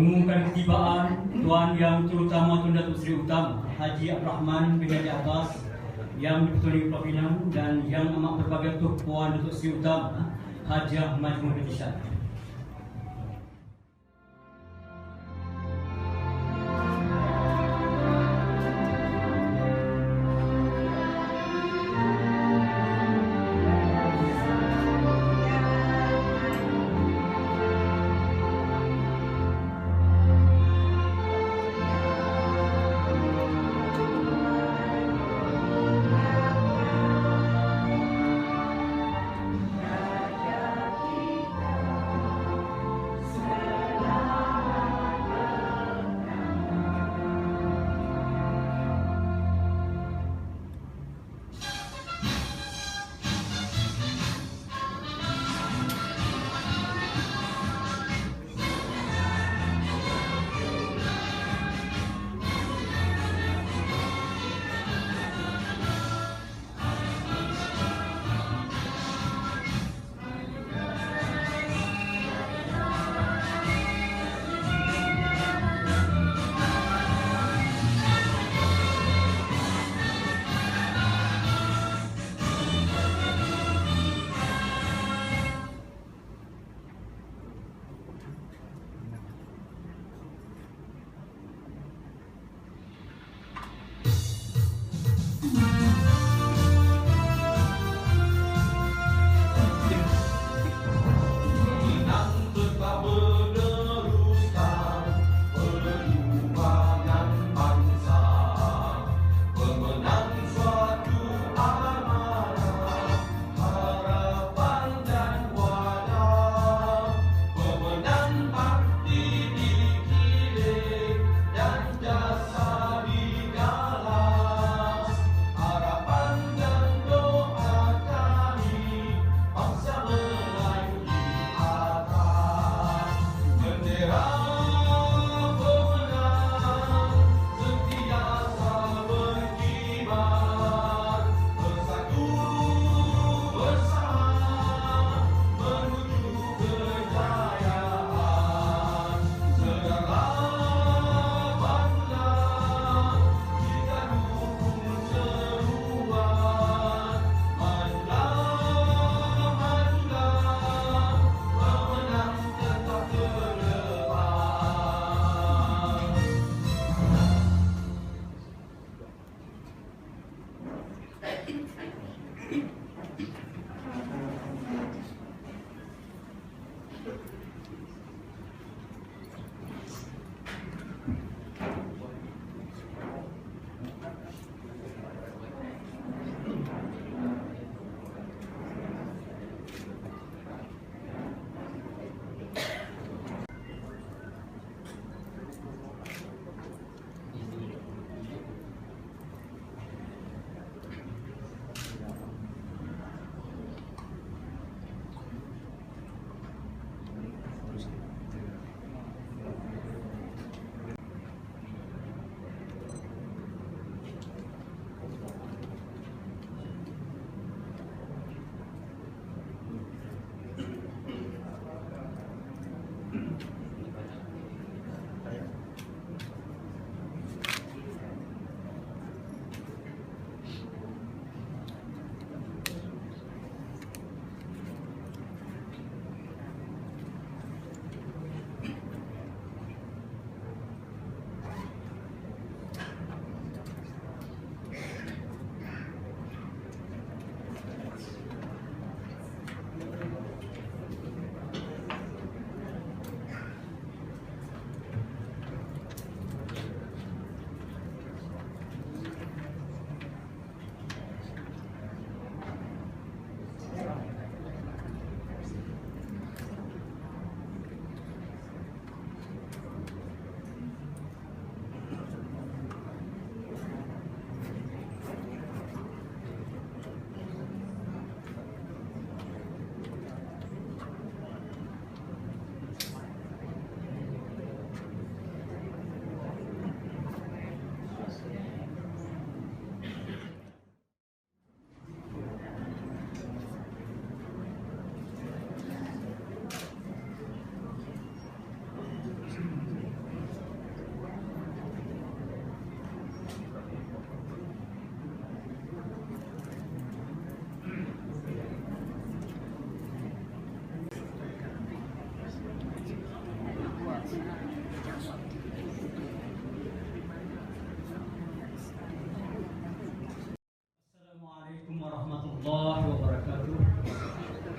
mengumumkan ketibaan Tuan Yang Terutama Tun Datuk Seri Utama Haji Abdul Rahman bin Haji Abbas Yang Dipertuan Pulau Pinang dan Yang Amat Berbahagia Puan Datuk Seri Utama Haji Ahmad Muhammad Isyad.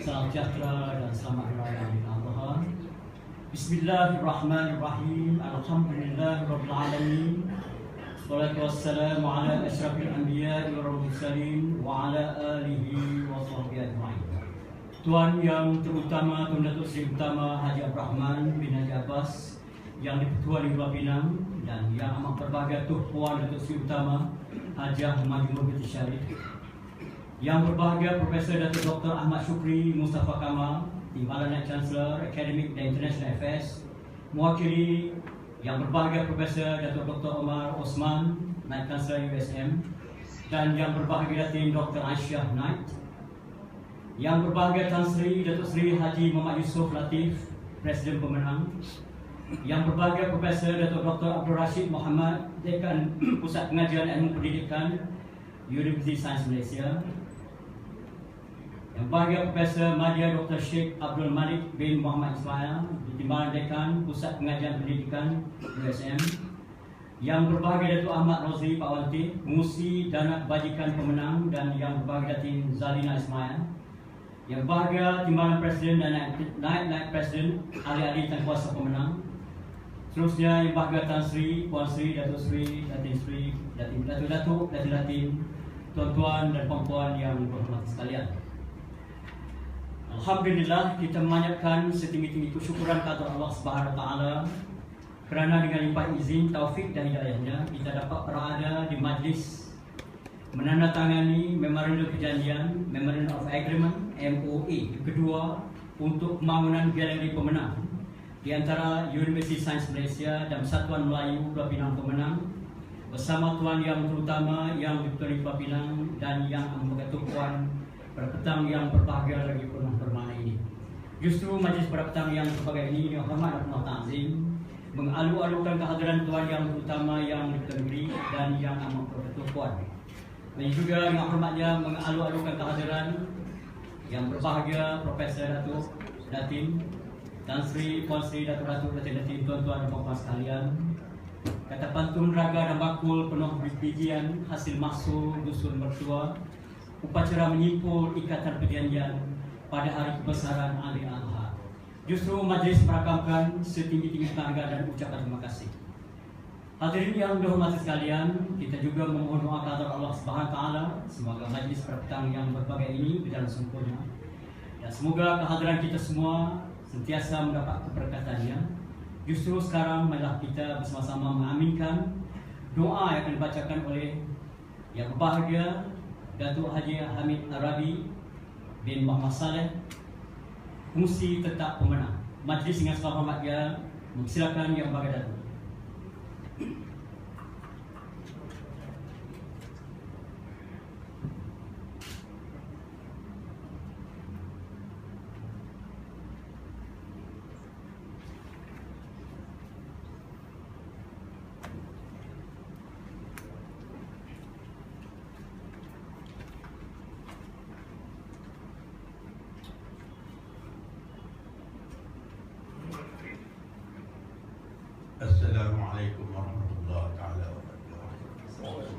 salam sejahtera dan selamat hari raya Idul Adha. Bismillahirrahmanirrahim. Alhamdulillahirabbil alamin. Wassalatu wassalamu ala asyrafil anbiya'i wal mursalin wa ala alihi wa sahbihi ajma'in. Tuan Yang Terutama Tun Datuk Seri Utama Haji Abdul Rahman bin Haji Abbas, Yang di-Pertua Negeri Pulau Pinang, dan Yang Amat Berbahagia Puan Datuk Seri Utama Haji Majmur binti Syarif, Yang Berbahagia Profesor Datuk Dr. Ahmad Syukri Mustafa Kamal, Timbalan Naib Chancellor Akademik dan International Affairs, mewakili Yang Berbahagia Profesor Datuk Dr. Omar Osman, Naib Chancellor USM, dan Yang Berbahagia Datin Dr. Aisyah Knight, Yang Berbahagia Tan Sri Datuk Seri Haji Muhammad Yusof Latif, Presiden Pemenang, Yang Berbahagia Profesor Datuk Dr. Abdul Rashid Muhammad, Dekan Pusat Pengajian Ilmu Pendidikan Universiti Sains Malaysia, Yang Berbahagia Profesor Madya Dr. Sheikh Abdul Malik bin Muhammad Ismail, Timbalan Dekan Pusat Pengajian Pendidikan USM, Yang Berbahagia Datuk Ahmad Rozli Pak Wanti, Pengurusi Dana Kebajikan Pemenang, dan Yang Berbahagia Datin Zalina Ismail, Yang Berbahagia Timbalan Presiden dan Naib Presiden, ahli-ahli dan kuasa pemenang. Seterusnya Yang Berbahagia Tan Sri, Puan Sri, Datuk Sri, Datin Sri, Datuk, Datin, tuan-tuan dan puan-puan yang berhormat sekalian. Alhamdulillah, kita memanjatkan setinggi-tinggi kesyukuran kepada Allah Subhanahu Wa Taala kerana dengan limpah izin, taufik dan hidayahnya kita dapat berada di majlis menandatangani Memorandum Perjanjian Memorandum of Agreement MOA kedua untuk pembangunan galeri pemenang di antara Universiti Sains Malaysia dan Persatuan Melayu Pulau Pinang Pemenang bersama Tuan Yang Terutama Yang di-Pertua Pulau Pinang dan Yang Berketua Puan pada petang yang berbahagia lagi penuh bermakna ini. Justru majlis pada petang yang berbahagia ini dengan hormat dan penuh ta'zim mengalu-alukan kehadiran Tuan Yang Terutama Yang di-Pertua Negeri dan Yang Amat Berketua Puan. Dan juga dengan hormatnya mengalu-alukan kehadiran yang berbahagia Profesor Datuk Datin Tan Sri, Puan Sri, Datuk Datin, tuan-tuan dan puan-puan sekalian. Kata pantun raga dan bakul penuh bijian hasil mahsul dusun mertua, upacara menyimpul ikatan perjanjian pada hari kebesaran Idul Adha. Justru majlis merakamkan setinggi-tinggi penghargaan dan ucapan terima kasih. Hadirin yang dihormati sekalian, kita juga memohon doa kepada Allah Subhanahu Wa Taala semoga majlis pada petang yang berbahagia ini berjalan sempurna dan semoga kehadiran kita semua sentiasa mendapat keberkatannya. Justru sekarang marilah kita bersama-sama mengaminkan doa yang akan dibacakan oleh Yang Berbahagia Datuk Haji Hamid Arabi bin Muhammad Saleh, Pengurusi Tetap Pemenang. Majlis dengan segala hormatnya mempersilakan Yang Berbahagia Datuk. Assalamualaikum warahmatullahi taala wabarakatuh.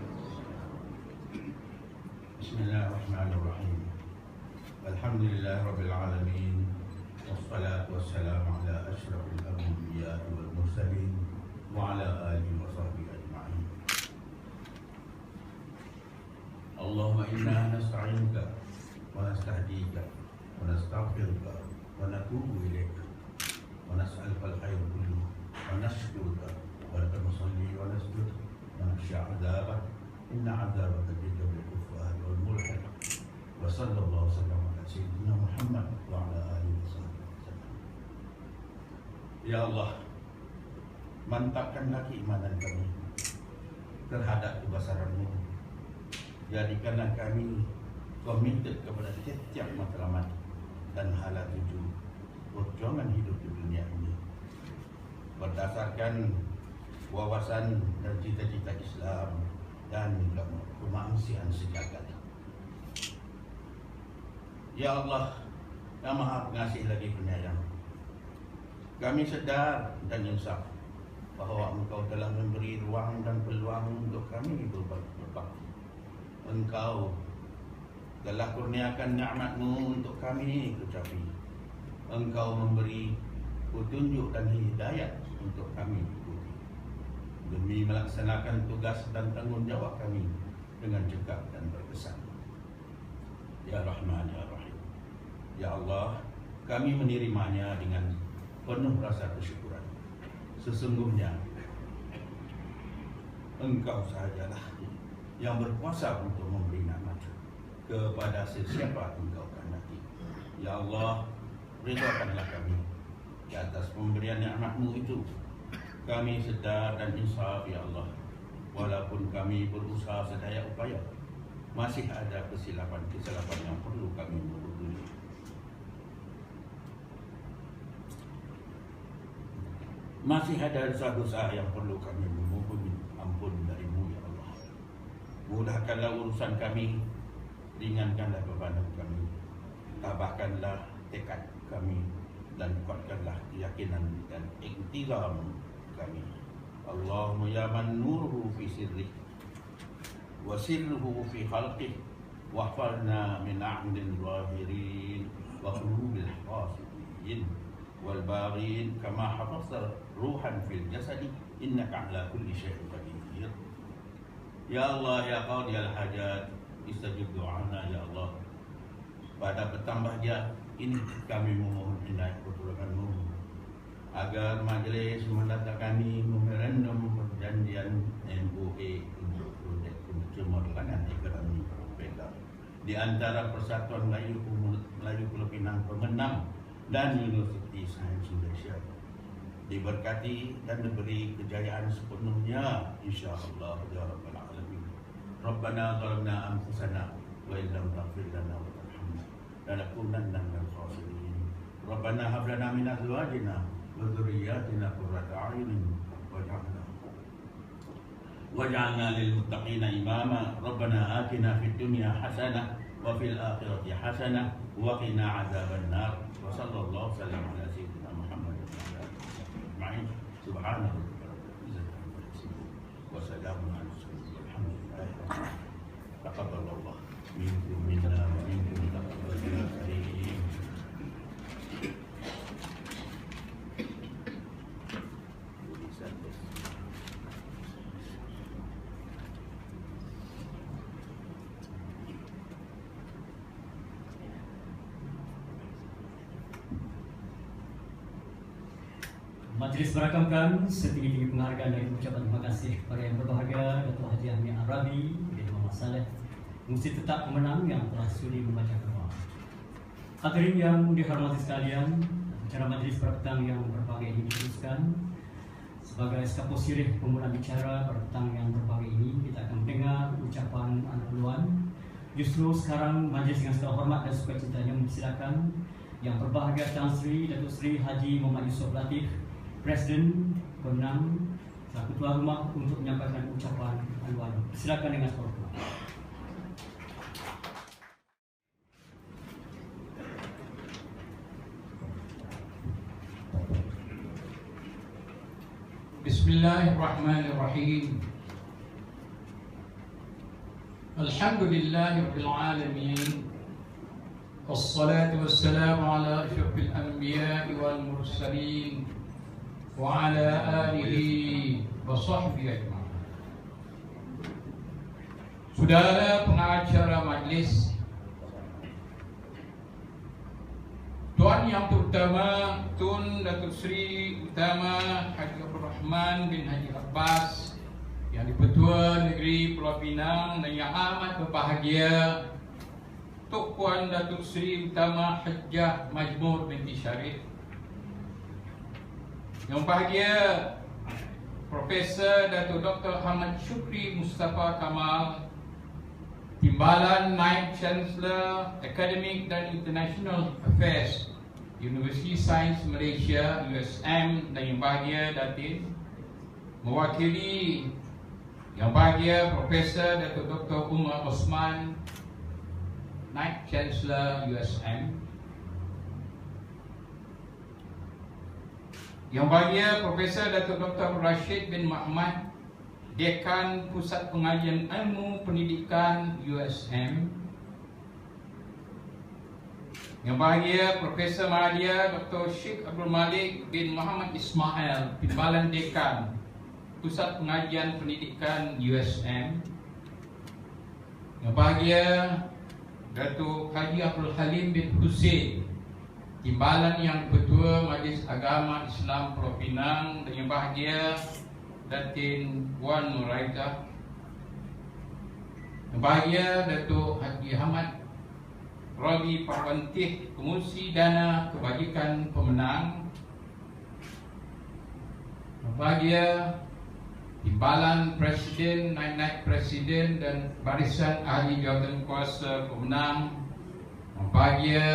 Bismillahirrahmanirrahim. Alhamdulillahirabbil alamin. Wassalatu wassalamu ala asyrafil anbiya'i wal mursalin wa ala alihi wa sahbihi ajma'in. Allahumma inna nasta'inuka wa nastahdika wa nastaghfiruka wa natubu ilaika wa nas'aluka al-khayra kullahu wa nashkuruka wa laka nusalli wa nasjud wa nakhsha 'adzabak inna 'adzabaka bil kuffar wal mulhid wa sallallahu sallam ala sayyidina Muhammad wa ala alihi wasallam. Ya Allah, mantapkanlah keimanan kami terhadap kebesaran-Mu. Jadikanlah kami komited kepada setiap matlamat dan hala tuju perjuangan hidup di dunia ini berdasarkan wawasan dan cita-cita Islam dan kemanusiaan sejagat. Ya Allah, yang Maha Pengasih lagi Penyayang, kami sedar dan insaf bahawa Engkau telah memberi ruang dan peluang untuk kami berbakti. Engkau telah kurniakan nikmat-Mu untuk kami kecapi. Engkau memberi petunjuk dan hidayat untuk kami ikuti demi melaksanakan tugas dan tanggungjawab kami dengan cekap dan berkesan. Ya Rahman Ya Rahim, Ya Allah, kami menerimanya dengan penuh rasa kesyukuran. Sesungguhnya Engkau sahajalah yang berkuasa untuk memberi nikmat kepada sesiapa Engkau kehendaki. Ya Allah, ridhakanlah kami di atas pemberian nikmat-Mu itu. Kami sedar dan insaf, Ya Allah. Walaupun kami berusaha sedaya upaya, masih ada kesilapan-kesilapan yang perlu kami menghubungi. Masih ada dosa-dosa yang perlu kami memohon ampun dari-Mu, Ya Allah. Mudahkanlah urusan kami, ringankanlah beban kami, tabahkanlah tekad kami, dan kuatkanlah keyakinan dan iktidam kami. Allahumma ya man nuruhu fi sirrih wa sirruhu fi khalqih wahfalna min a'din zahirin wa qulubil qasidin wal baghin kama hafazta ruhan fil jasadi innaka ala kulli syai'in qadir. Ya Allah ya qadiyal hajat, istajib do'ana ya Allah. Pada petang bahagia ini kami memohon hidayah pertolongan-Mu agar majlis mendatang kami memorandum perjanjian MOA untuk proyek pencemerlangan ekonomi PEGA di antara Persatuan Melayu Pulau Pinang Pemenang dan Universiti Sains Malaysia. Diberkati dan diberi kejayaan sepenuhnya insya-Allah ya rabbal alamin. Rabbana zalamna anfusana wa illam taghfir lana wa tarhamna lanakunanna minal khasirin. Rabbana hab lana min azwajina wa dhurriyyatina qurrata a'yunin waj'alna lil muttaqina imama. Rabbana atina fid dunya hasanah wa fil akhirati hasanah wa qina adzabannar. Wa sallallahu sallam ala sayyidina Muhammad wa ala alihi ajma'in. Subhana rabbika rabbil izzati amma yasifun wa salamun ala mursalin walhamdulillahi rabbil alamin. Taqabbalallahu minkum minna wa minkum taqabbal ya karim. Majlis merakamkan setinggi-tinggi penghargaan dan ucapan terima kasih kepada yang berbahagia Datuk Haji Ahmad Arabi dan Muhammad Saleh, Mufti Tetap Pemenang yang telah sudi membaca doa. Hadirin yang dihormati sekalian, acara majlis pada petang yang berbahagia ini diteruskan. Sebagai eskapos sirih pembukaan bicara pada petang yang berbahagia ini, kita akan mendengar ucapan anulan. Justru sekarang majlis dengan segala hormat dan sukacitanya mempersilakan yang berbahagia Tan Sri Datuk Sri Haji Muhammad Yusof Latif, Presiden Pemenang selaku tuan rumah untuk menyampaikan ucapan anulan. Silakan dengan hormat. Bismillahirrahmanirrahim. Alhamdulillahirabbil alamin. Wassalatu wassalamu ala asyrafil anbiya'i wal mursalin wa ala alihi wa sahbihi ajma'in. Saudara pengacara majlis, Tuan Yang Terutama Tun Datuk Seri Utama Haji Abdul Rahman bin Haji Abbas, Yang di-Pertua Negeri Pulau Pinang, dan yang amat berbahagia Tok Puan Datuk Seri Utama Hajjah Majmur binti Syarif, yang bahagia Profesor Datuk Dr. Ahmad Syukri Mustafa Kamal, Timbalan Naib Chancellor Academic dan International Affairs Universiti Sains Malaysia USM, dan yang bahagia Datin mewakili yang bahagia Profesor Datuk Dr. Umar Osman, Naib Chancellor USM, yang bahagia Profesor Datuk Dr. Rashid bin Muhammad, Dekan Pusat Pengajian Ilmu Pendidikan USM, Yang bahagia Profesor Mahathir Dr. Sheikh Abdul Malik bin Muhammad Ismail, Timbalan Dekan Pusat Pengajian Pendidikan USM. Yang bahagia Datuk Haji Abdul Halim bin Hussein, Timbalan Yang Ketua Majlis Agama Islam Pulau Pinang. Dan yang bahagia Datin Wan Nuraita. Yang bahagia Datuk Haji Ahmad Rabi Parwantih, Pengurusi Dana Kebajikan Pemenang. Yang bahagia Timbalan Presiden, Naib Presiden dan Barisan Ahli Jawatan Kuasa Pemenang. Yang bahagia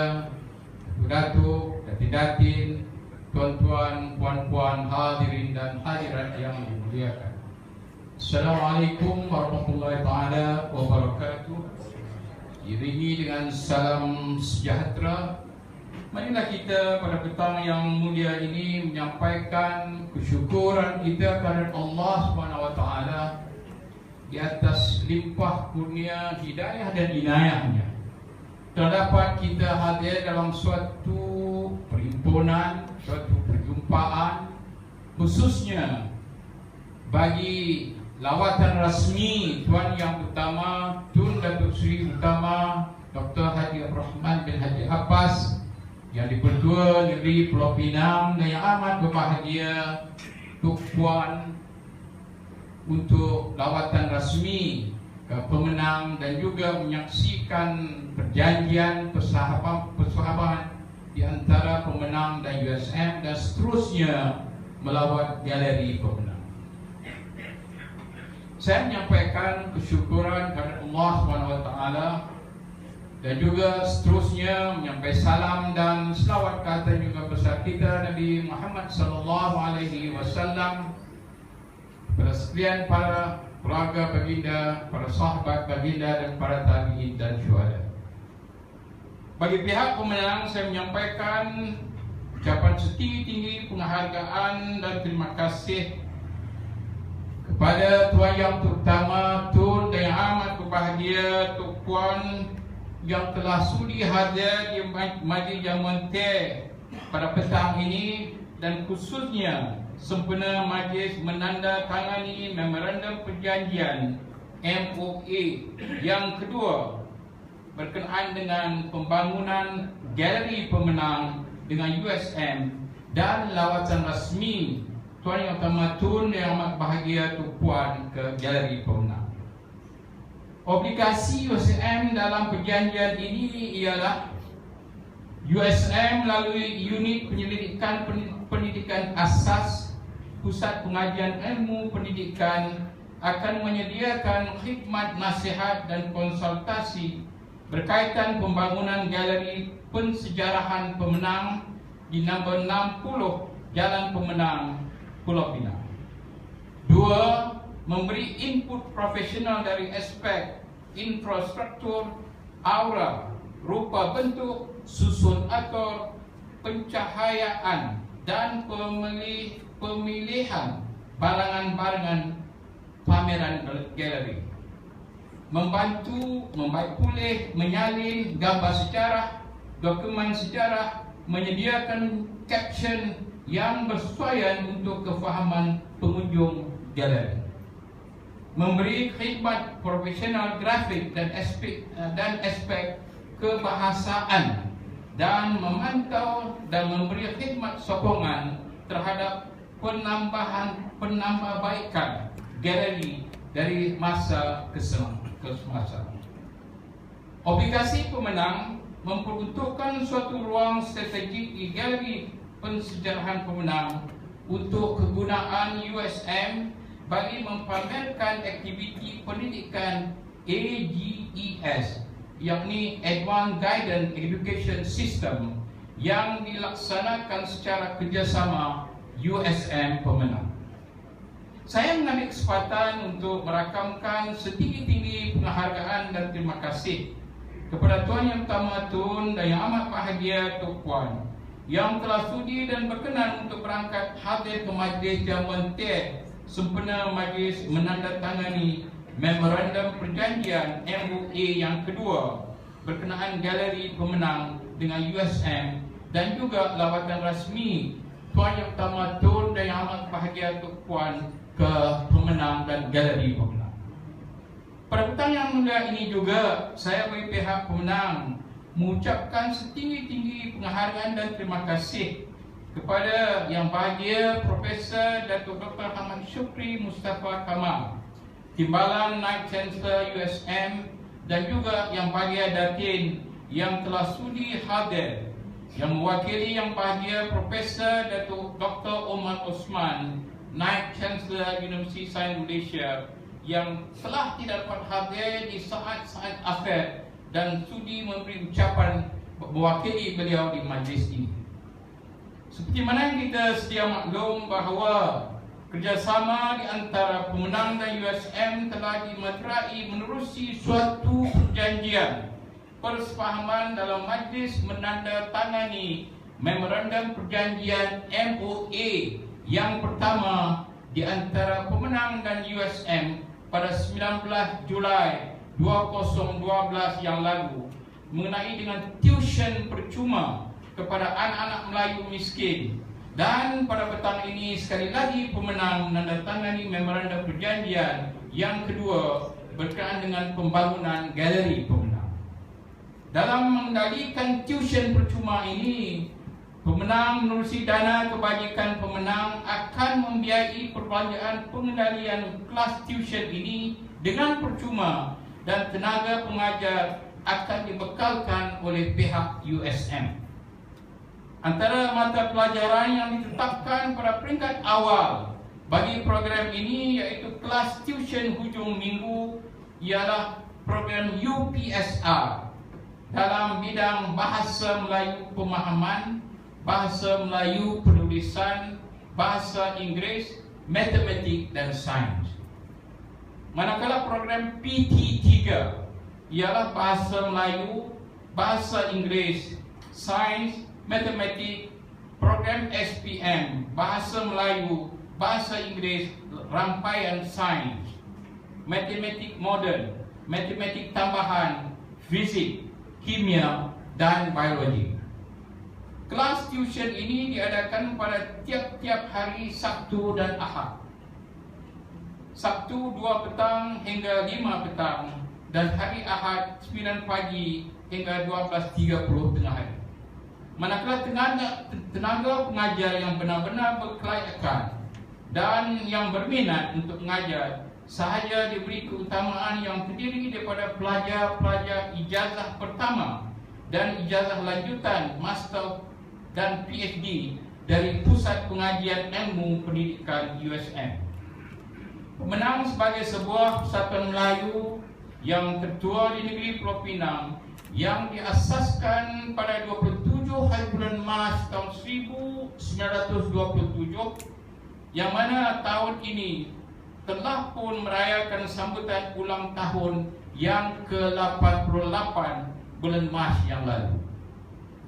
Datuk, Datin-datin, tuan-tuan, puan-puan, hadirin dan hadirat yang dimuliakan. Assalamualaikum warahmatullahi taala wabarakatuh. Diiringi dengan salam sejahtera, marilah kita pada petang yang mulia ini menyampaikan kesyukuran kita kepada Allah SWT di atas limpah kurnia hidayah dan inayahnya. Terdapat kita hadir dalam suatu perhimpunan, suatu perjumpaan, khususnya bagi lawatan rasmi Tuan Yang Utama Tun Datuk Seri Utama Dr. Haji Rahman bin Haji Abbas yang di-Pertua Negeri Pulau Pinang, dan yang amat berbahagia Tuk Puan untuk lawatan rasmi ke pemenang dan juga menyaksikan perjanjian persahabatan di antara pemenang dan USM, dan seterusnya melawat galeri pemenang. Saya menyampaikan kesyukuran kepada Allah SWT dan juga seterusnya menyampaikan salam dan selawat kata juga besar kita Nabi Muhammad SAW kepada sekalian para keluarga baginda, para sahabat baginda dan para tabi'in dan syuhada. Bagi pihak pemenang, saya menyampaikan ucapan setinggi-tinggi penghargaan dan terima kasih kepada Tuan Yang Terutama Tun dan yang amat berbahagia Tuk Puan yang telah sudi hadir di Majlis Jamuan Teh pada petang ini, dan khususnya sempena majlis menandatangani memorandum perjanjian MOA yang kedua berkenaan dengan pembangunan galeri pemenang dengan USM dan lawatan rasmi Tuan Yang Utama Tun yang amat bahagia Tuk Puan ke galeri pemenang. Obligasi USM dalam perjanjian ini ialah USM melalui unit penyelidikan pendidikan asas Pusat Pengajian Ilmu Pendidikan akan menyediakan khidmat nasihat dan konsultasi berkaitan pembangunan galeri pensejarahan pemenang di nombor 60 Jalan Pemenang, Pulau Pinang. 2. Memberi input profesional dari aspek infrastruktur, aura, rupa bentuk, susun atur, pencahayaan dan pemilihan barangan-barangan pameran galeri. Membantu membaik pulih, menyalin gambar sejarah, dokumen sejarah, menyediakan caption yang bersesuaian untuk kefahaman pengunjung galeri. Memberi khidmat profesional grafik dan aspek kebahasaan, dan memantau dan memberi khidmat sokongan terhadap penambahbaikan galeri dari masa ke semasa. Obligasi pemenang memperuntukkan suatu ruang strategik di galeri pensejarahan pemenang untuk kegunaan USM bagi mempamerkan aktiviti pendidikan AGES, yakni Advanced Guidance Education System, yang dilaksanakan secara kerjasama USM pemenang. Saya mengambil kesempatan untuk merakamkan setinggi-tinggi penghargaan dan terima kasih kepada Tuan Yang Utama Tun dan yang amat bahagia Tuk Puan yang telah sudi dan berkenan untuk berangkat hadir ke Majlis Jamuan Teh sempena majlis menandatangani memorandum perjanjian MOA yang kedua berkenaan galeri pemenang dengan USM dan juga lawatan rasmi Tuan Yang Utama Tun dan Yang Amat Bahagia Tok Puan ke pemenang dan galeri pemenang. Pada petang yang mulia ini juga, saya bagi pihak pemenang mengucapkan setinggi-tinggi penghargaan dan terima kasih kepada Yang Bahagia Profesor Datuk Dr. Ahmad Syukri Mustafa Kamal, Timbalan Naib Chancellor USM, dan juga Yang Bahagia Datin yang telah sudi hadir, yang mewakili Yang Bahagia Profesor Datuk Dr. Omar Osman, Naib Chancellor Universiti Sains Malaysia, yang telah tidak dapat hadir di saat-saat akhir dan sudi memberi ucapan mewakili beliau di majlis ini. Seperti mana yang kita sedia maklum bahawa kerjasama di antara pemenang dan USM telah dimeterai menerusi suatu perjanjian persefahaman dalam majlis menandatangani memorandum perjanjian MOA yang pertama di antara pemenang dan USM pada 19 Julai 2012 yang lalu mengenai dengan tuition percuma kepada anak-anak Melayu miskin. Dan pada petang ini sekali lagi pemenang menandatangani memorandum perjanjian yang kedua berkaitan dengan pembangunan galeri pemenang. Dalam mengendalikan tuition percuma ini, pemenang menerusi dana kebajikan pemenang akan membiayai perbelanjaan pengendalian kelas tuition ini dengan percuma dan tenaga pengajar akan dibekalkan oleh pihak USM. Antara mata pelajaran yang ditetapkan pada peringkat awal bagi program ini iaitu kelas tuition hujung minggu ialah program UPSR dalam bidang bahasa Melayu pemahaman, bahasa Melayu penulisan, bahasa Inggeris, matematik dan sains. Manakala program PT3 ialah bahasa Melayu, bahasa Inggeris, sains, matematik, program SPM, bahasa Melayu, bahasa Inggeris, rangkaian sains, matematik moden, matematik tambahan, fizik, kimia dan biologi. Kelas tuition ini diadakan pada tiap-tiap hari Sabtu dan Ahad. Sabtu 2 petang hingga 5 petang dan hari Ahad 9 pagi hingga 12.30 tengah hari. Manakala tenaga pengajar yang benar-benar berkelayakan dan yang berminat untuk mengajar sahaja diberi keutamaan yang terdiri daripada pelajar-pelajar ijazah pertama dan ijazah lanjutan master dan PhD dari Pusat Pengajian Ilmu Pendidikan USM. Pemenang sebagai sebuah persatuan Melayu yang tertua di negeri Pulau Pinang yang diasaskan pada 27 hari bulan Mac tahun 1927, yang mana tahun ini telah pun merayakan sambutan ulang tahun yang ke-88 bulan Mac yang lalu.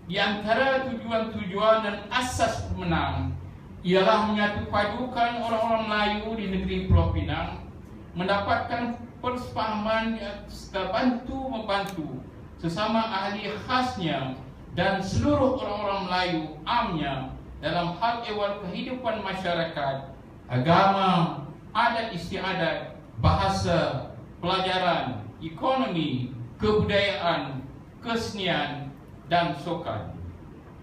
Di antara tujuan-tujuan dan asas pemenang ialah menyatupadukan orang-orang Melayu di negeri Pulau Pinang, mendapatkan persefahaman serta bantu-membantu sesama ahli khasnya dan seluruh orang-orang Melayu amnya dalam hal ehwal kehidupan masyarakat, agama, adat istiadat, bahasa, pelajaran, ekonomi, kebudayaan, kesenian dan sukan.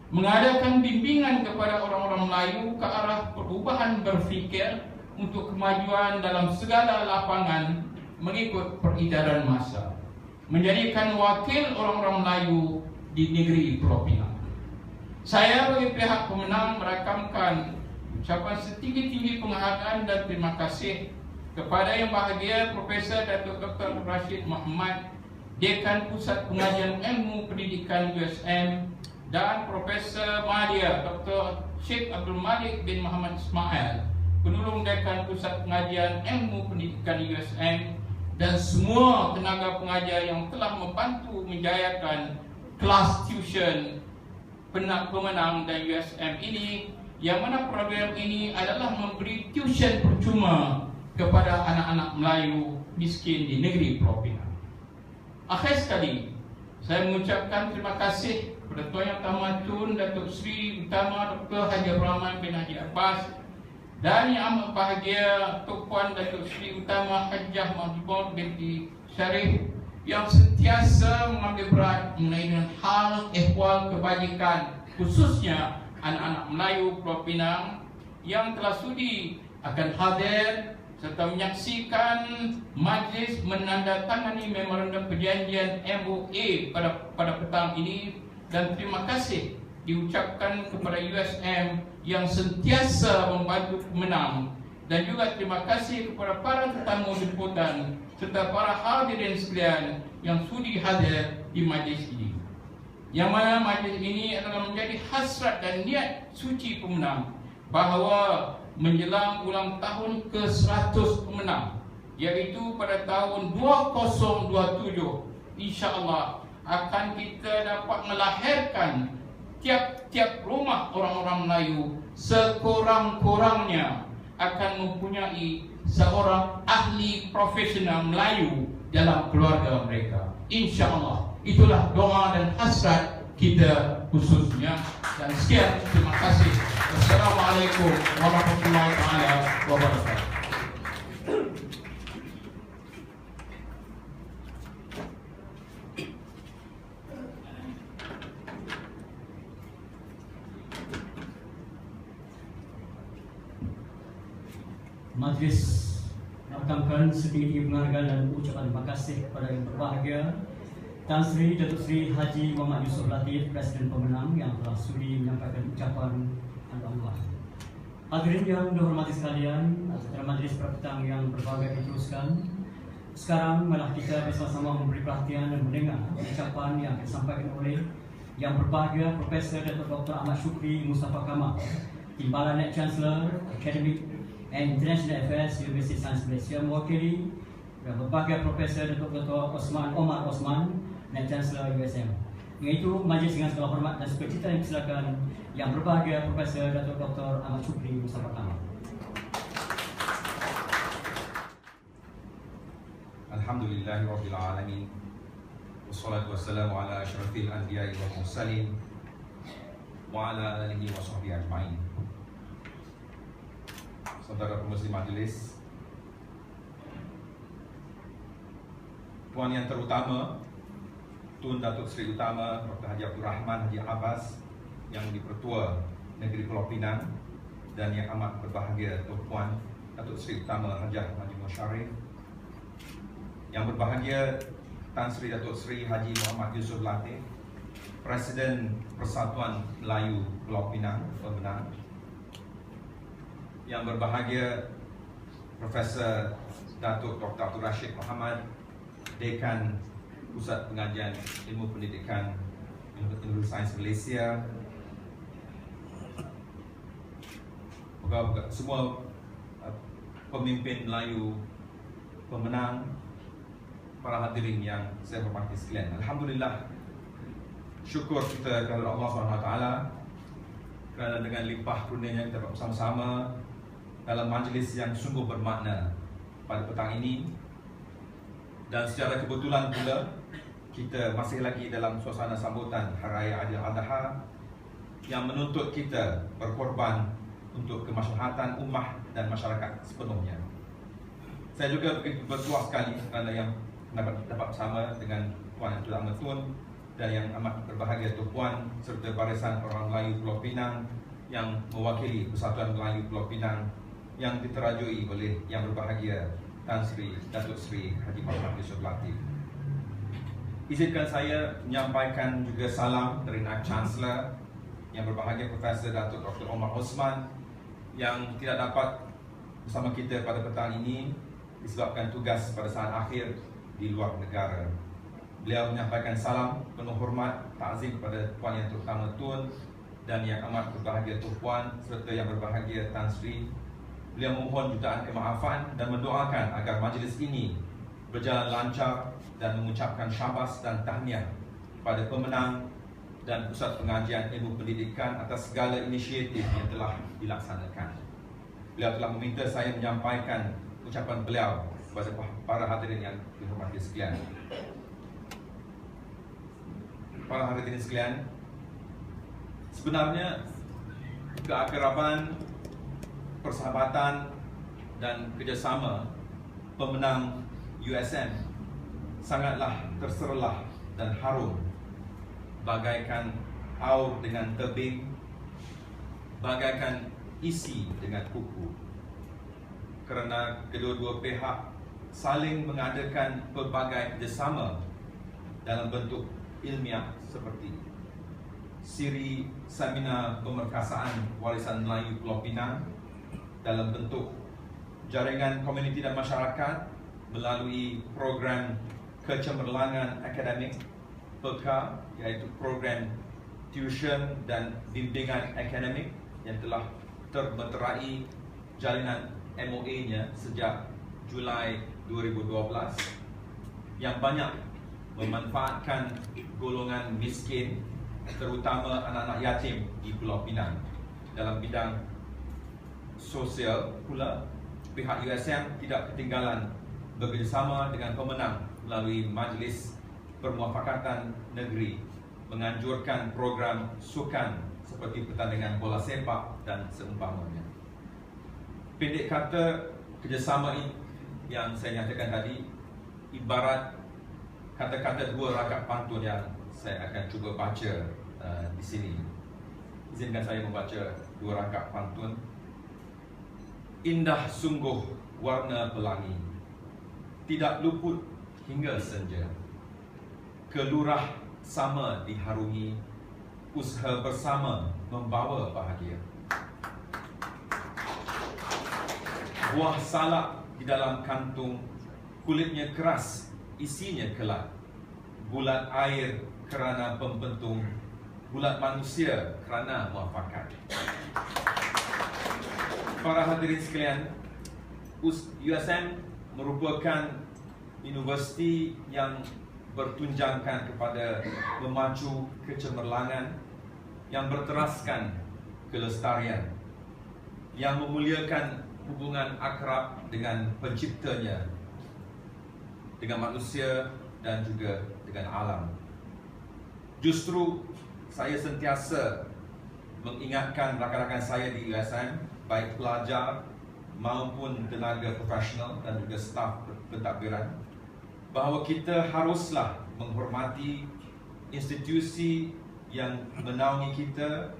Mengadakan bimbingan kepada orang-orang Melayu ke arah perubahan berfikir untuk kemajuan dalam segala lapangan mengikut peredaran masa, menjadikan wakil orang-orang Melayu di negeri Pulau Pinang. Saya bagi pihak pemenang merakamkan ucapan setinggi-tinggi penghargaan dan terima kasih kepada Yang Bahagia Profesor Datuk Dr. Rashid Muhammad, Dekan Pusat Pengajian Ilmu Pendidikan USM, dan Profesor Madya Dr. Sheikh Abdul Malik bin Muhammad Ismail, Penolong Dekan Pusat Pengajian Ilmu Pendidikan USM, dan semua tenaga pengajar yang telah membantu menjayakan kelas tuition pemenang dan USM ini, yang mana program ini adalah memberi tuition percuma kepada anak-anak Melayu miskin di negeri Pulau Pinang. Akhir sekali, saya mengucapkan terima kasih kepada Tuan Yang Tamatun Datuk Seri Utama Dr. Haji Rahman bin Haji Abbas, dan yang amat bahagia Tok Puan Datuk Seri Utama Hajah Mahmud binti Syarif yang sentiasa mengambil berat mengenai hal ehwal kebajikan, khususnya anak-anak Melayu Pulau Pinang yang telah sudi akan hadir serta menyaksikan majlis menandatangani memorandum perjanjian MOA pada petang ini, dan terima kasih diucapkan kepada USM yang sentiasa membantu pemenang, dan juga terima kasih kepada para tetamu jemputan serta para hadirin sekalian yang sudi hadir di majlis ini, yang mana majlis ini adalah menjadi hasrat dan niat suci pemenang bahawa menjelang ulang tahun ke-100 pemenang, iaitu pada tahun 2027, insya-Allah akan kita dapat melahirkan tiap-tiap rumah orang-orang Melayu sekurang-kurangnya akan mempunyai seorang ahli profesional Melayu dalam keluarga mereka. Insya-Allah itulah doa dan hasrat kita khususnya. Dan sekian, terima kasih. Wassalamualaikum warahmatullahi wabarakatuh. Majlis menampilkan setinggi penghargaan dan ucapan terima kasih kepada yang berbahagia Tan Sri Datuk Seri Haji Muhammad Yusof Latif, Presiden pemenang yang telah sudi menyampaikan ucapan alhamdulillah. Hadirin yang dihormati sekalian, acara majlis petang yang berbahagia diteruskan. Sekarang malah kita bersama-sama memberi perhatian dan mendengar ucapan yang disampaikan oleh yang berbahagia Profesor Datuk Dr. Ahmad Syukri Mustafa Kamal, Timbalan Net Chancellor Academic and International Affairs University Sains Malaysia, mewakili yang berbahagia Profesor Dr. Omar Osman, Net Chancellor USM. Iaitu majlis dengan segala hormat dan sukacita yang silakan yang berbahagia Profesor Datuk Dr. Ahmad Syukri Mustafa Kamal. Alhamdulillahirabbil alamin. Wassalatu wassalamu ala asyrafil anbiya'i wal mursalin wa ala alihi wa sahbihi ajma'in. Saudara pemuslim majlis, Puan yang terutama Tun Datuk Seri Utama Dr. Haji Abdul Rahman Haji Abbas yang di-Pertua Negeri Pulau Pinang, dan yang amat berbahagia Tok Puan Datuk Seri Utama Hajah Mahmud Syarif, yang berbahagia Tan Sri Datuk Seri Haji Muhammad Yusof Latif, Presiden Persatuan Melayu Pulau Pinang pemenang, yang berbahagia Profesor Datuk Dr. Abdul Rashid Muhammad, Dekan Pusat Pengajian Ilmu Pendidikan Universiti Sains Malaysia, semua pemimpin Melayu pemenang, para hadirin yang saya hormati sekalian. Alhamdulillah, syukur kita kepada Allah SWT kerana dengan limpah kurnianya kita dapat bersama-sama dalam majlis yang sungguh bermakna pada petang ini. Dan secara kebetulan pula kita masih lagi dalam suasana sambutan Hari Raya Ailadha yang menuntut kita berkorban untuk kemaslahatan ummah dan masyarakat sepenuhnya. Saya juga bertuah sekali kerana yang dapat bersama dengan Puan Yang Terutama Tun dan yang amat berbahagia Tok Puan serta barisan orang Melayu Pulau Pinang yang mewakili Persatuan Melayu Pulau Pinang yang diterajui oleh yang berbahagia Tan Sri Datuk Seri Haji Muhammad Yusof Latif. Izinkan saya menyampaikan juga salam dari Naib Chancellor yang berbahagia Profesor Datuk Dr. Omar Osman yang tidak dapat bersama kita pada petang ini disebabkan tugas pada saat akhir di luar negara. Beliau menyampaikan salam penuh hormat, takzim kepada Puan Yang Terutama Tun dan yang amat berbahagia Tok Puan serta yang berbahagia Tan Sri. Beliau memohon jutaan kemaafan dan mendoakan agar majlis ini berjalan lancar dan mengucapkan syabas dan tahniah kepada pemenang dan Pusat Pengajian Ilmu Pendidikan atas segala inisiatif yang telah dilaksanakan. Beliau telah meminta saya menyampaikan ucapan beliau kepada para hadirin yang dihormati sekalian. Para hadirin sekalian, Sebenarnya keakraban, persahabatan dan kerjasama pemenang USM sangatlah terserlah dan harum, bagaikan aur dengan tebing, bagaikan isi dengan kuku, kerana kedua-dua pihak saling mengadakan pelbagai kerjasama dalam bentuk ilmiah seperti siri seminar pemerkasaan warisan Melayu Pulau Pinang, dalam bentuk jaringan komuniti dan masyarakat melalui program kecemerlangan akademik PEKA, iaitu program tuition dan bimbingan akademik yang telah termeterai jalinan MOA-nya sejak Julai 2012, yang banyak memanfaatkan golongan miskin, terutama anak-anak yatim di Pulau Pinang. Dalam bidang sosial pula, pihak USM tidak ketinggalan bekerjasama dengan pemenang melalui Majlis Permuafakatan Negeri menganjurkan program sukan seperti pertandingan bola sepak dan seumpamanya. Pendek kata, kerjasama ini yang saya nyatakan tadi ibarat kata-kata dua rakaat pantun yang saya akan cuba baca di sini. Izinkan saya membaca dua rakaat pantun. Indah sungguh warna pelangi, tidak luput hingga senja. Kelurah sama diharungi, usaha bersama membawa bahagia. Buah salak di dalam kantung, kulitnya keras, isinya kelak. Bulat air kerana pembentung, bulat manusia kerana muafakat. Para hadirin sekalian, USM merupakan universiti yang bertunjangkan kepada memacu kecemerlangan, yang berteraskan kelestarian, yang memuliakan hubungan akrab dengan penciptanya, dengan manusia dan juga dengan alam. Justru saya sentiasa mengingatkan rakan-rakan saya di USM, baik pelajar maupun tenaga profesional dan juga staf pentadbiran, bahawa kita haruslah menghormati institusi yang menaungi kita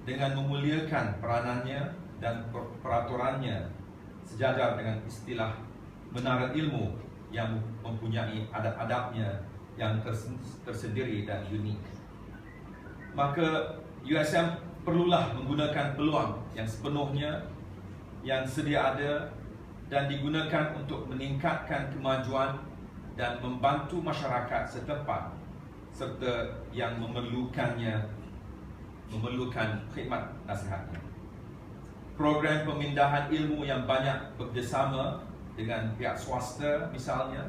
dengan memuliakan peranannya dan peraturannya sejajar dengan istilah menara ilmu yang mempunyai adab-adabnya yang tersendiri dan unik. Maka USM perlulah menggunakan peluang yang sepenuhnya yang sedia ada dan digunakan untuk meningkatkan kemajuan dan membantu masyarakat setempat serta yang memerlukan khidmat nasihatnya. Program pemindahan ilmu yang banyak bekerjasama dengan pihak swasta misalnya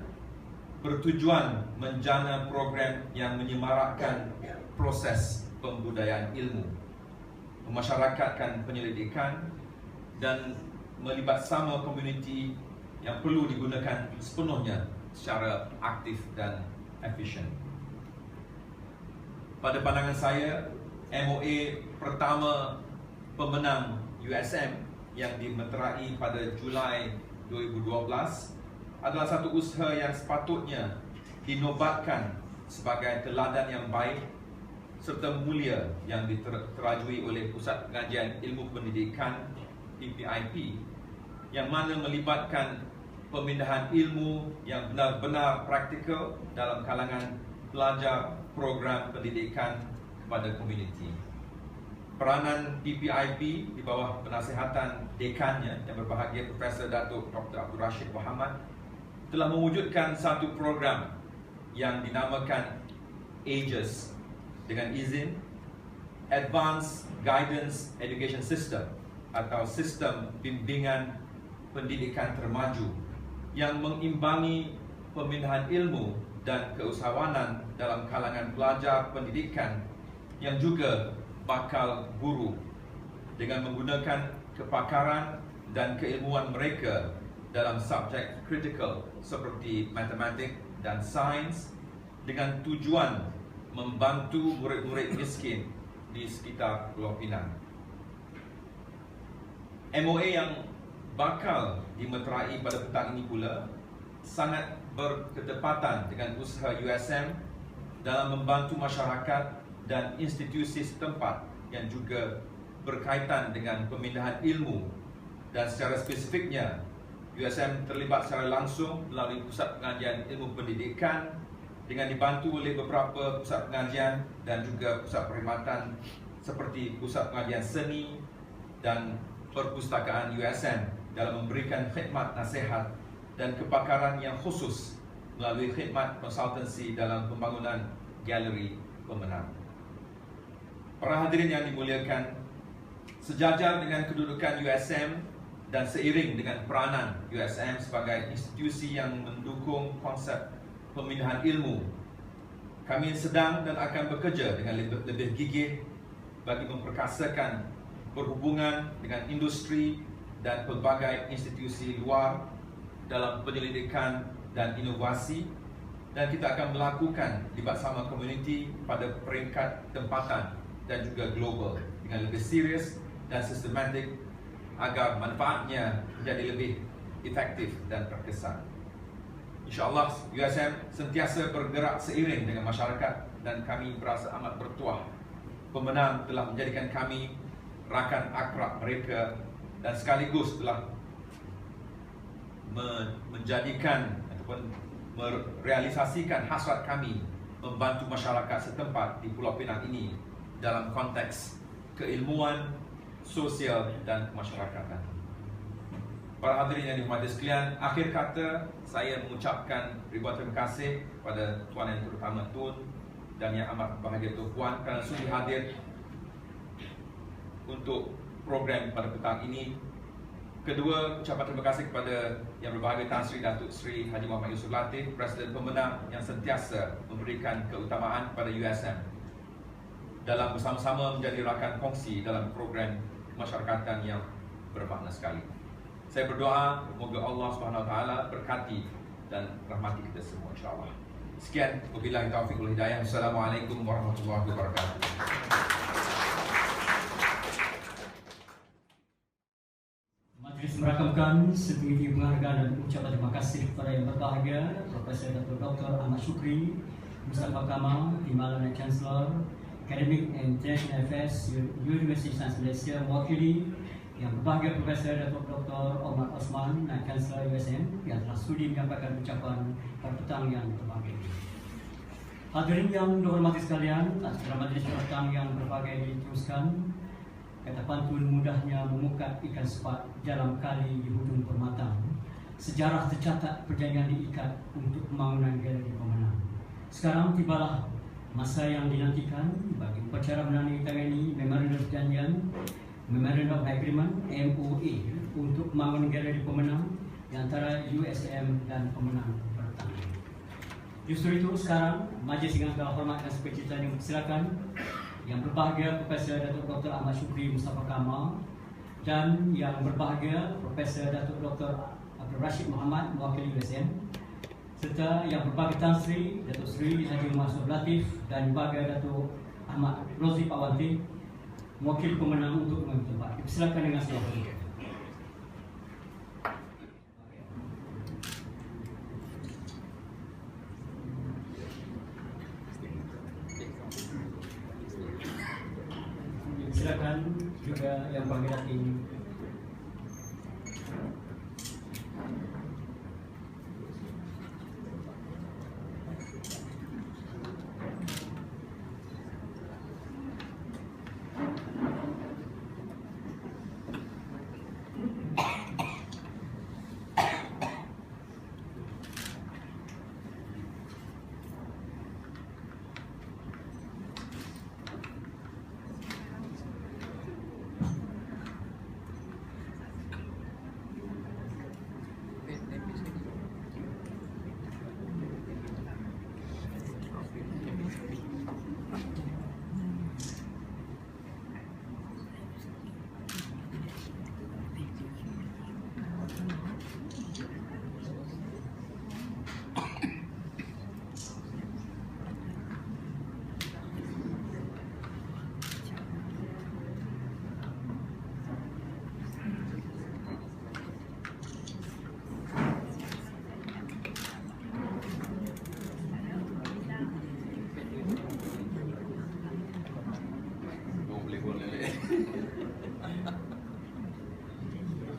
bertujuan menjana program yang menyemarakkan proses pembudayaan ilmu, memasyarakatkan penyelidikan dan melibat sama komuniti yang perlu digunakan sepenuhnya secara aktif dan efisien. Pada pandangan saya, MOA pertama pemenang USM yang dimeterai pada Julai 2012 adalah satu usaha yang sepatutnya dinobatkan sebagai teladan yang baik serta mulia yang diterajui oleh Pusat Pengajian Ilmu Pendidikan PPIP, yang mana melibatkan pemindahan ilmu yang benar-benar praktikal dalam kalangan pelajar program pendidikan kepada komuniti. Peranan PPIP di bawah penasihatan dekannya yang berbahagia Profesor Datuk Dr. Abdul Rashid Muhammad telah mewujudkan satu program yang dinamakan AGES dengan izin Advanced Guidance Education System atau Sistem Bimbingan Pendidikan Termaju, yang mengimbangi pemindahan ilmu dan keusahawanan dalam kalangan pelajar pendidikan yang juga bakal guru dengan menggunakan kepakaran dan keilmuan mereka dalam subjek kritikal seperti matematik dan sains, dengan tujuan membantu murid-murid miskin di sekitar Pulau Pinang. MOA yang bakal dimeterai pada petang ini pula sangat berketepatan dengan usaha USM dalam membantu masyarakat dan institusi setempat yang juga berkaitan dengan pemindahan ilmu, dan secara spesifiknya USM terlibat secara langsung melalui Pusat Pengajian Ilmu Pendidikan dengan dibantu oleh beberapa pusat pengajian dan juga pusat perkhidmatan seperti Pusat Pengajian Seni dan Perpustakaan USM dalam memberikan khidmat nasihat dan kepakaran yang khusus melalui khidmat konsultansi dalam pembangunan galeri pemenang. Para hadirin yang dimuliakan, sejajar dengan kedudukan USM dan seiring dengan peranan USM sebagai institusi yang mendukung konsep pemindahan ilmu, kami sedang dan akan bekerja dengan lebih gigih bagi memperkasakan berhubungan dengan industri dan pelbagai institusi luar dalam penyelidikan dan inovasi, dan kita akan melakukan libat sama komuniti pada peringkat tempatan dan juga global dengan lebih serius dan sistematik agar manfaatnya menjadi lebih efektif dan terkesan. InsyaAllah USM sentiasa bergerak seiring dengan masyarakat dan kami berasa amat bertuah pemenang telah menjadikan kami rakan akrab mereka dan sekaligus telah menjadikan ataupun merealisasikan hasrat kami membantu masyarakat setempat di Pulau Pinang ini dalam konteks keilmuan, sosial dan kemasyarakatan. Para hadirin yang dihormati sekalian, akhir kata saya mengucapkan ribuan terima kasih kepada Tuan Yang Terutama Tun dan Yang Amat Berbahagia Tuan Puan kerana sudi hadir untuk program pada petang ini. Kedua, ucapan terima kasih kepada Yang Berbahagia Tan Sri Datuk Sri Haji Muhammad Yusof Latif, Presiden Pemenang yang sentiasa memberikan keutamaan kepada USM dalam bersama-sama menjadi rakan kongsi dalam program kemasyarakatan yang bermakna sekali. Saya berdoa semoga Allah SWT berkati dan rahmati kita semua, insyaAllah. Sekian, wabillahi taufiq wal hidayah. Assalamualaikum warahmatullahi wabarakatuh. Majlis merakamkan setinggi penghargaan dan ucapan terima kasih kepada Yang Berbahagia Profesor Dr. Ahmad Syukri Mustafa Kamal, Timbalan Chancellor Academic and International Affairs University Sains Malaysia, mewakili Yang Berbahagia Profesor Dr. Omar Osman, Chancellor USM yang telah sudi menyampaikan ucapan pada petang yang berbahagia. Hadirin yang dihormati sekalian, acara majlis petang yang berbahagia diteruskan. Kata pantun mudahnya memukat ikan sepat dalam kali di hujung permata. Sejarah tercatat perjanjian diikat untuk pembangunan galeri pemenang. Sekarang tibalah masa yang dinantikan bagi upacara menandatangani Memorandum Perjanjian Memorandum of Agreement MOA untuk pembangunan galeri pemenang di antara USM dan pemenang bertang. Justru itu sekarang majlis dengan segala hormat dan sukacitanya silakan Yang Berbahagia Profesor Datuk Dr. Ahmad Syukri Mustafa Kamal dan Yang Berbahagia Profesor Datuk Dr. Abdul Rashid Muhammad mewakili USM, serta Yang Berbahagia Tan Sri Datuk Sri Haji Muhammad Yusof Latif dan Berbahagia Datuk Ahmad Rozi Pawati mewakili pemenang untuk mengambil tempat. Silakan dengan segala hormat. Silakan juga Yang Berbahagia Datin.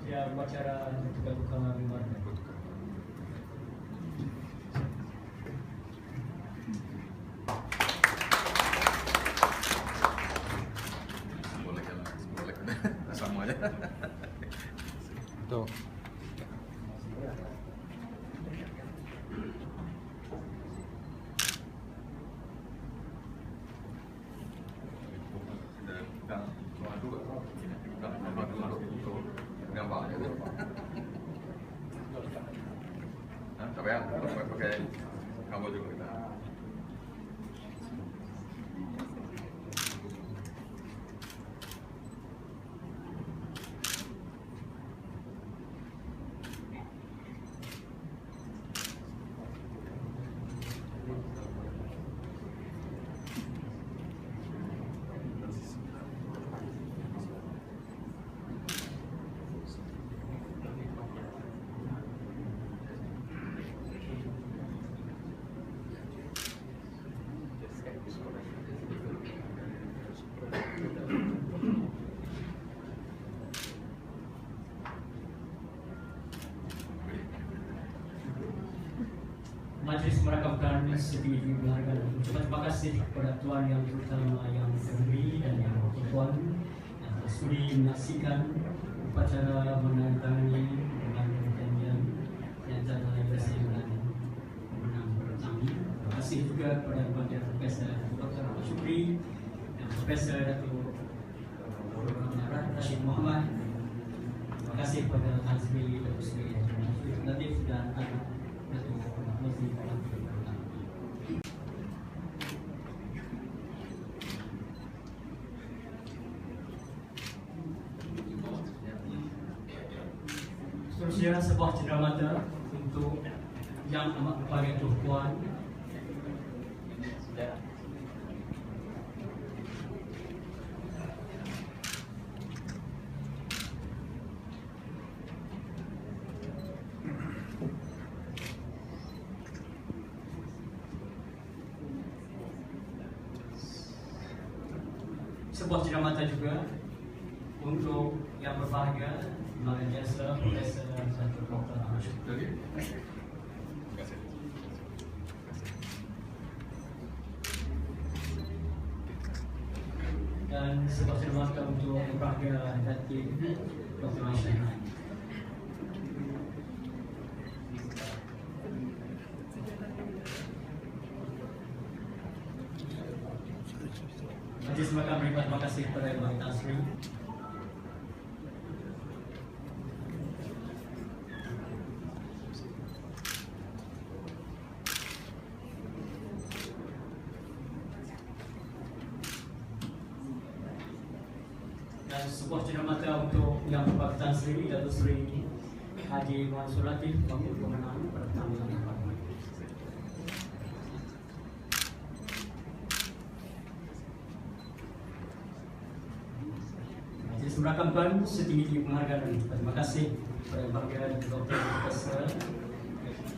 Ya, upacara tukar-tukar member. Sama aja. Tuh. Tapi ya, pakai kamu juga kita. Majlis merakamkan setinggi penghargaan dan ucapan terima kasih kepada Tuan Yang Terutama Yang Terhormat dan Yang Bertuan yang telah sudi menyaksikan upacara menandatangani dengan perjanjian yang antara USM dan pemenang kami. Terima kasih juga kepada Bapak Profesor Dr. Ahmad Syukri dan Profesor Datuk Rashid Muhammad. Terima kasih kepada Azmi Datuk Seri Latif dan anak Datuk Mazli Falah. Seterusnya sebuah cenderamata untuk Yang Amat Berbahagia Tuan Puan sebuah cenderamata juga untuk Yang Berbahagia Maha Jasa Profesor Dr. Ahmad Syukri. Dan sebuah cenderamata untuk Yang Berbahagia Datuk Dr. Aisyah. Majlis Makam berikan terima kasih kepada Yang Maha Tasri. Dan sebuah cenderamata untuk Yang Berbahagia Tan Sri Datuk Seri Haji Mansur Latif Wakil Pemenang pada tahun yang lalu. Majlis merakamkan setinggi-tinggi penghargaan dan terima kasih kepada Yang Berbahagia Dr. Profesor.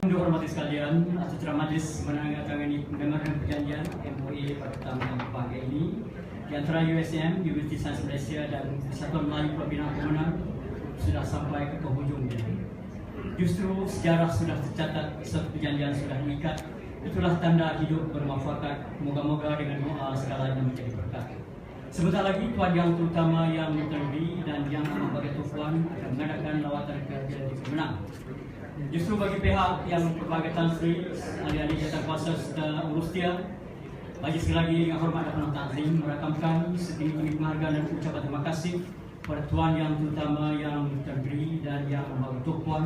Dihormati sekalian, acara majlis menandatangani memorandum perjanjian MOA pada tahun yang berbahagia ini di antara USM, Universiti Sains Malaysia dan Persatuan Melayu Pembinaan Pemenang sudah sampai ke penghujungnya. Justru sejarah sudah tercatat, satu perjanjian sudah mengikat. Itulah tanda hidup bermuafakat. Moga-moga dengan doa segalanya menjadi berkat. Sebentar lagi Tuan Yang Terutama Yang Terhormat dan Yang Amat Berbahagia Tuan akan mengadakan lawatan ke Jadi Pemenang. Justru bagi pihak Yang Berbahagia Tan Sri, ahli-ahli jawatankuasa serta urus dia, bagi sekali lagi dengan hormat dan penuh takzim merakamkan setinggi-tinggi penghargaan dan ucapan terima kasih kepada Tuan Yang Terutama Yang Terhormat dan Yang Amat Berbahagia Tuan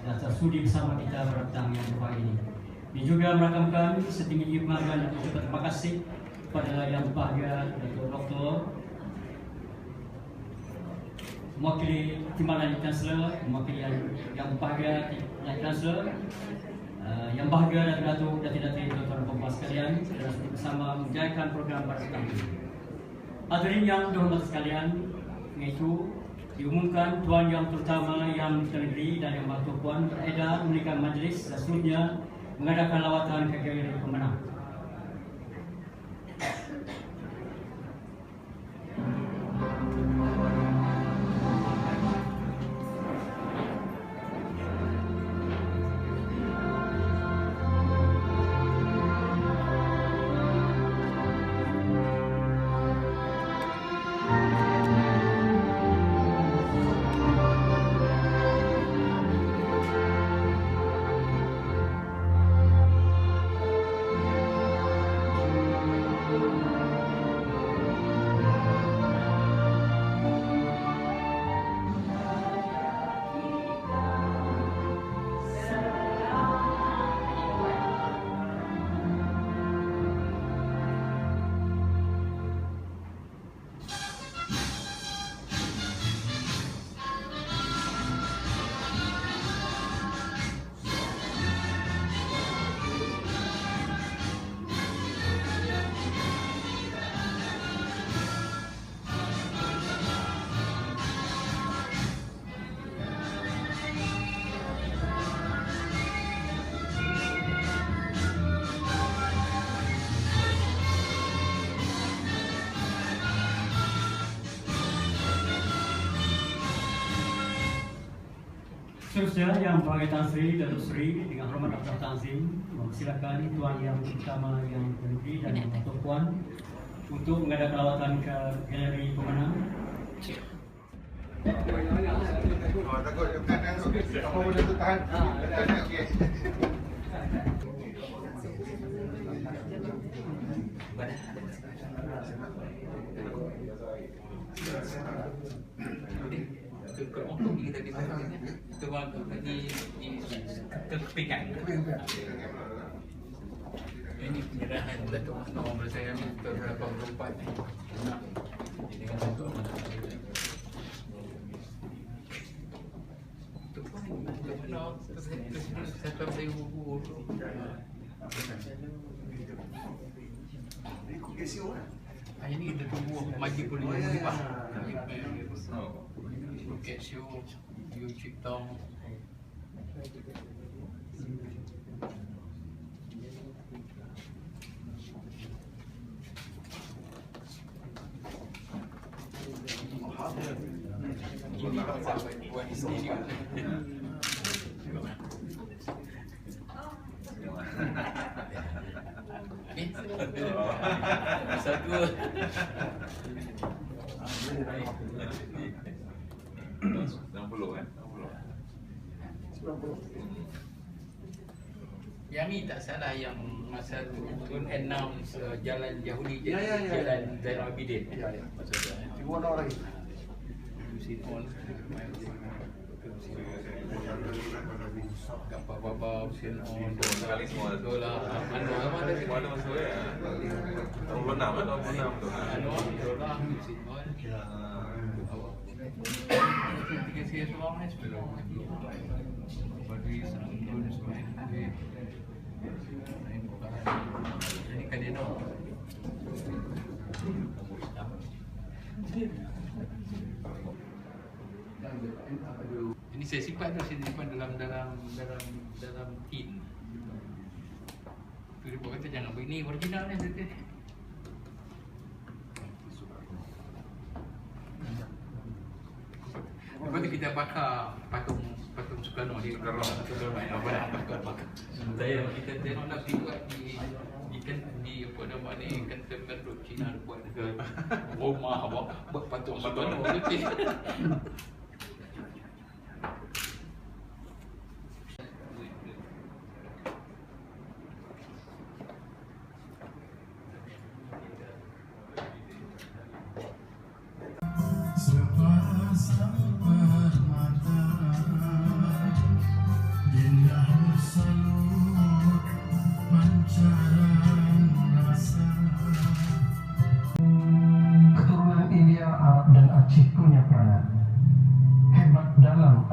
yang telah sudi bersama kita pada petang yang berbahagia ini. Ini juga merakamkan setinggi-tinggi penghargaan dan ucapan terima kasih kepada Yang Berbahagia Datuk Dr. Mewakili Timbalan Chancellor, mewakili Yang Berbahagia Chancellor, Yang Berbahagia dan Datuk Datin-Datin tuan-tuan dan puan sekalian, kita sudah bersama menjayakan program pada petang ini. Hadirin yang dihormati sekalian, iaitu diumumkan Tuan Yang Terutama Yang Terhormat dan Yang Berbahagia Puan beredar memberikan majlis seterusnya mengadakan lawatan ke Galeri Pemenang. Seterusnya yang berbagai Tan Sri, Datuk Sri dengan hormat Dr. Tanzim, silakan Tuan Yang Utama Yang Menteri dan Tuan Puan untuk mengadakan lawatan ke galeri pemenang. Oh, takut apa benda tu tahan. Okey. Ini penyerahan Datuk Nomor saya Tahun 84 ni. Jadi dengan Datuk Satu saya hubur. Ini kita tunggu maju boleh berubah. Kesio, Yu Ciptong. Ini buat sendiri. Satu. Yang ni tak salah yang masa Tun announce jalan Yahudi jadi jalan Zainal Abidin. Ya. Cuma ada orang. Kapal baba Hussein on Sekali semua ada. dolar mana ada Semua ada masuk ya. 26 kan 26 tu. dolar Hussein on tiga saya seorang ni sebelum bagi santun selain ini kadeno ini saya simpan tu, saya simpan dalam tin. Tu dia kata jangan begini original ni tu. Lepas tu kita bakar patung Soekarno di Soekarno main apa nak bakar. Saya kita tengok nak buat di apa nama ni kantor Cina buat ke rumah buat patung Soekarno tu. Keturunan India, Arab dan Aceh punya peranan hebat dalam